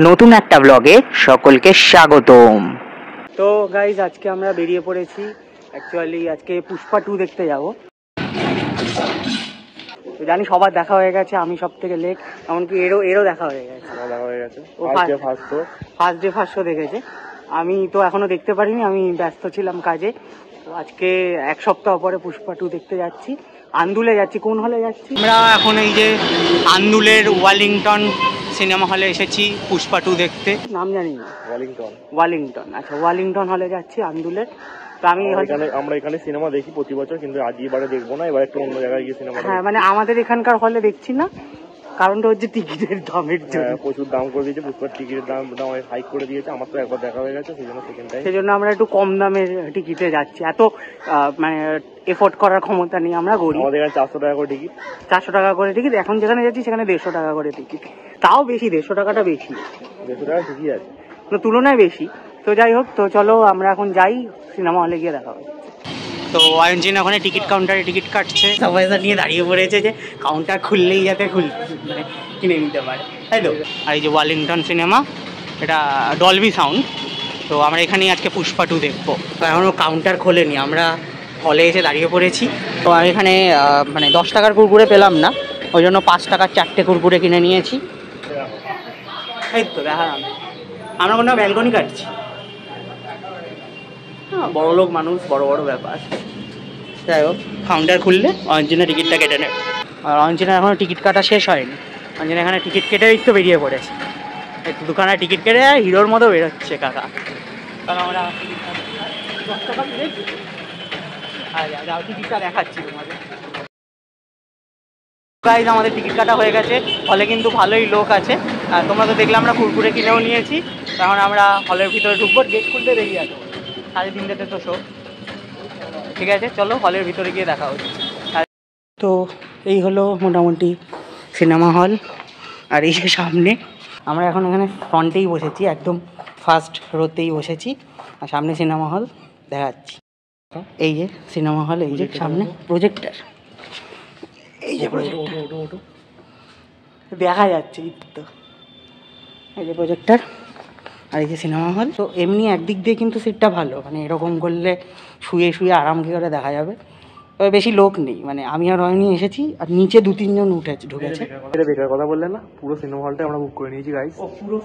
নতুন একটা ব্লগে সকলকে স্বাগতম। তো গাইজ আজকে আমরা বেরিয়ে পড়েছি, অ্যাকচুয়ালি আজকে পুষ্পা 2 দেখতে যাব। জানি সবার দেখা হয়ে গেছে, আমি সব থেকে লেট, এমনকি এরও দেখা হয়ে গেছে। ও ফার্স্ট ডে ফার্স্ট শো দেখেছে, আমি তো এখনো দেখতে পারিনি, আমি ব্যস্ত ছিলাম কাজে। তো আজকে এক সপ্তাহ পরে পুষ্পা 2 দেখতে যাচ্ছি, আন্দুলে যাচ্ছি। কোন হলে যাচ্ছি? আমরা এখন এই যে আন্দুলের ওয়ালিংটন সিনেমা হলে এসেছি পুষ্পা 2 দেখতে। নাম জানি না, ওয়ালিংটন। আচ্ছা, ওয়ালিংটন হলে যাচ্ছি আন্দুলের। তো আমরা এখানে সিনেমা দেখি প্রতি বছর, কিন্তু আজ এবারে দেখবো না, এবার একটু অন্য জায়গায় গিয়ে সিনেমা। হ্যাঁ, মানে আমাদের এখানকার হলে দেখছি না, কারণটা হচ্ছে টিকিটের দামের জন্য। প্রচুর দাম করে দিয়েছে, পুষ্পার টিকিটের দাম হাইক করে দিয়েছে। আমার তো একবার দেখা হয়ে গেছে, সেই জন্য আমরা একটু কম দামের টিকিটে যাচ্ছি। এত মানে এফোর্ড করার ক্ষমতা নেই, আমরা গরিব। আমাদের এখানে 400 টাকা করে টিকিট, 400 টাকা করে টিকিট। এখন যেখানে যাচ্ছি সেখানে 150 টাকা করে টিকিট, তাও বেশি, 150 টাকাটা বেশি। 150 টাকা ঠিকই আছে, তুলনায় বেশি। তো যাই হোক, তো চলো আমরা এখন যাই, সিনেমা হলে গিয়ে দেখা হবে। তো অয়নজিন ওখানে টিকিট কাউন্টারে টিকিট কাটছে, সবাই নিয়ে দাঁড়িয়ে পড়েছে যে কাউন্টার খুললেই যাতে মানে কিনে নিতে পারে, তাই তো। আর এই যে ওয়ালিংটন সিনেমা, এটা ডলবি সাউন্ড। তো আমরা এখানেই আজকে পুষ্পা 2 দেখবো। তো এখনও কাউন্টার খোলেনি, আমরা হলে এসে দাঁড়িয়ে পড়েছি। তো আমি এখানে মানে 10 টাকার কুরকুরে পেলাম না, ওই জন্য 5 টাকার 4টে কুরকুরে কিনে নিয়েছি। এই তো দেখা, আমরা কোনো ব্যালকনি কাটছি। বড় লোক মানুষ, বড় বড় ব্যাপার। যাই হোক, কাউন্টার খুললে অঞ্জনের টিকিটটা কেটে নেবে। আর অঞ্জনের এখনও টিকিট কাটা শেষ হয়নি, অঞ্জন এখানে টিকিট কেটেই তো বেরিয়ে পড়েছে। একটু দোকানে টিকিট কেটে হিরোর মতো বেরোচ্ছে কাকা। কারণ আমরা টিকিটটা দেখাচ্ছি তোমাদের। গাইজ, আমাদের টিকিট কাটা হয়ে গেছে, হলে কিন্তু ভালোই লোক আছে। আর তোমরা তো দেখলে আমরা কুরকুরে কিনেও নিয়েছি। তখন আমরা হলের ভিতরে ঢুকবো, গেট খুলতে বেরিয়ে আসবো। 3:30 তো শো। ঠিক আছে, চলো হলের ভিতরে গিয়ে দেখা হচ্ছে। তো এই হলো মোটামুটি সিনেমা হল। আর এই যে সামনে, আমরা এখন এখানে ফ্রন্টেই বসেছি, একদম ফার্স্ট রোতেই বসেছি। আর সামনে সিনেমা হল দেখাচ্ছি। এই যে সিনেমা হল, এই যে সামনে প্রজেক্টর, এই যে প্রজেক্টর দেখা যাচ্ছে তো, এই যে প্রজেক্টর। আর এই যে সিনেমা হল। তো এমনি একদিক দিয়ে কিন্তু সিটটা ভালো, মানে এরকম করলে শুয়ে শুয়ে আরাম করে দেখা যাবে। তবে বেশি লোক নেই, মানে আমি আর রয়নি এসেছি, আর নিচে 2-3 জন ঢুকেছে। বেকার কথা বললেন না, পুরো সিনেমা হলটা আমরা বুক করে নিয়েছি গাইস। পুরো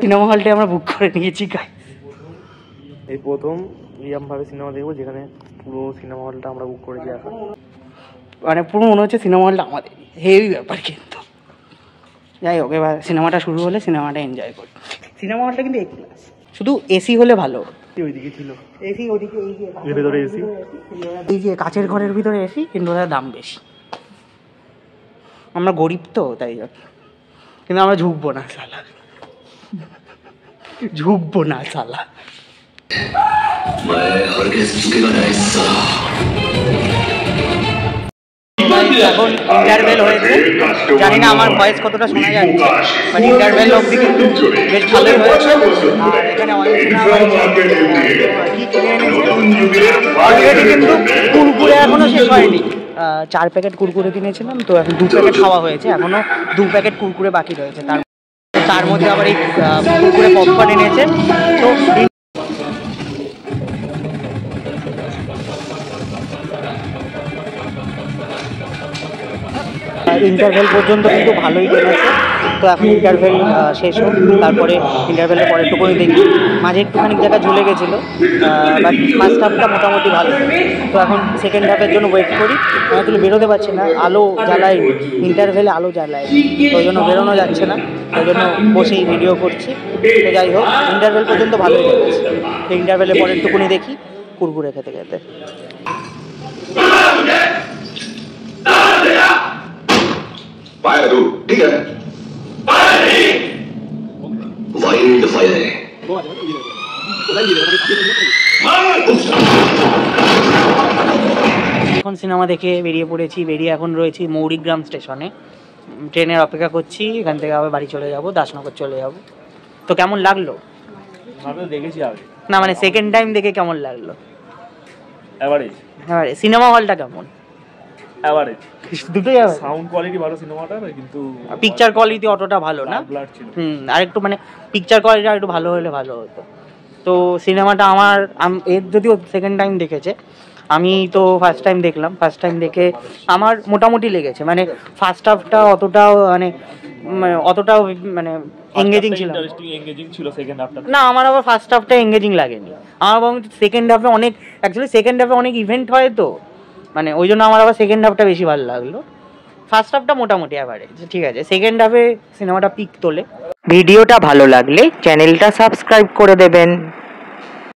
সিনেমা হলটা আমরা বুক করে নিয়েছি গাইস। এই প্রথম এরকম ভাবে সিনেমা দেখবো যেখানে পুরো সিনেমা হলটা আমরা বুক করেছি। এখন মানে পুরো মনে হচ্ছে সিনেমা হলটা আমাদের, হেভি ব্যাপার কিন্তু। যাই হোক, এবার সিনেমাটা শুরু হলে সিনেমাটা এনজয় করি। সিনেমা হলটা কিন্তু A+, শুধু এসি হলে ভালো। ওইদিকে ছিল এসি, ওইদিকে এই ভেতরে এসি, এই যে কাচের ঘরের ভিতরে এসি, কিন্তু ওটার দাম বেশি। আমরা গরিব তো, তাই জন্য। কিন্তু আমরা ঝুঁকবো না শালা, ঝুঁকবো না শালা। এখন ইন্টারভেল হয়েছে, জানি না আমার ভয়েস কতটা শোনা যাচ্ছে, বাট ইন্টারভেল অবধি কিন্তু বেশ ভালোই হয়েছে। আর এখানে কি কিনে এনেছে অলরেডি, কিন্তু কুরকুরে এখনো শেষ হয়নি। 4 প্যাকেট কুরকুরে কিনেছিলাম, তো এখন 2 প্যাকেট খাওয়া হয়েছে, এখনো 2 প্যাকেট কুরকুরে বাকি রয়েছে। তার মধ্যে আবার এই কুরকুরে পপকর্ন এনেছে। তো ইন্টারভেল পর্যন্ত কিন্তু ভালোই চলেছে। তো এখন ইন্টারভেল শেষ হোক, তারপরে ইন্টারভেলের পরে একটুখানি দেখি। মাঝে একটুখানি জায়গা ঝুলে গেছিলো, বাট ফার্স্ট হাফটা মোটামুটি ভালো। তো এখন সেকেন্ড হাফের জন্য ওয়েট করি। আমি আসলে বেরোতে পারছি না, আলো জ্বালাই, ইন্টারভেলে আলো জ্বালাই, তো ওই জন্য বেরোনো যাচ্ছে না, ওই জন্য বসেই ভিডিও করছি। তো যাই হোক, ইন্টারভেল পর্যন্ত ভালোই লেগেছে। তো ইন্টারভেলের পরে একটুখানি দেখি কুরকুরে খেতে খেতে। ঠিক আছে, এখন সিনেমা দেখে বেরিয়ে পড়েছি। বেরিয়ে এখন রয়েছি মৌরিগ্রাম স্টেশনে, ট্রেনের অপেক্ষা করছি। এখান থেকে আবার বাড়ি চলে যাব, দাসনগর চলে যাব। তো কেমন লাগলো? দেখেছি না, মানে সেকেন্ড টাইম দেখে কেমন লাগলো? সিনেমা হলটা কেমন? এভারেজ, দুটোই সাউন্ড কোয়ালিটি ভালো সিনেমাটার, কিন্তু পিকচার কোয়ালিটি অতটা ভালো না। আর একটু মানে পিকচার কোয়ালিটি আর একটু ভালো হলে ভালো হতো। তো সিনেমাটা আমার এর যদিও সেকেন্ড টাইম দেখেছে, আমি তো ফার্স্ট টাইম দেখলাম। ফার্স্ট টাইম দেখে আমার মোটামুটি লেগেছে, মানে ফার্স্ট হাফটা অতটাও মানে এঙ্গেজিং ছিল না। আমার আবার ফার্স্ট হাফটা এঙ্গেজিং লাগেনি, আমার বরং সেকেন্ড হাফে অনেক, অ্যাকচুয়ালি সেকেন্ড হাফে অনেক ইভেন্ট হয়, তো মানে ওই জন্য আমার আবার সেকেন্ড হাফটা বেশি ভালো লাগলো। ফার্স্ট হাফটা মোটামুটি অ্যাভারেজ, ঠিক আছে। সেকেন্ড হাফে সিনেমাটা পিক তোলে। ভিডিওটা ভালো লাগলে চ্যানেলটা সাবস্ক্রাইব করে দেবেন।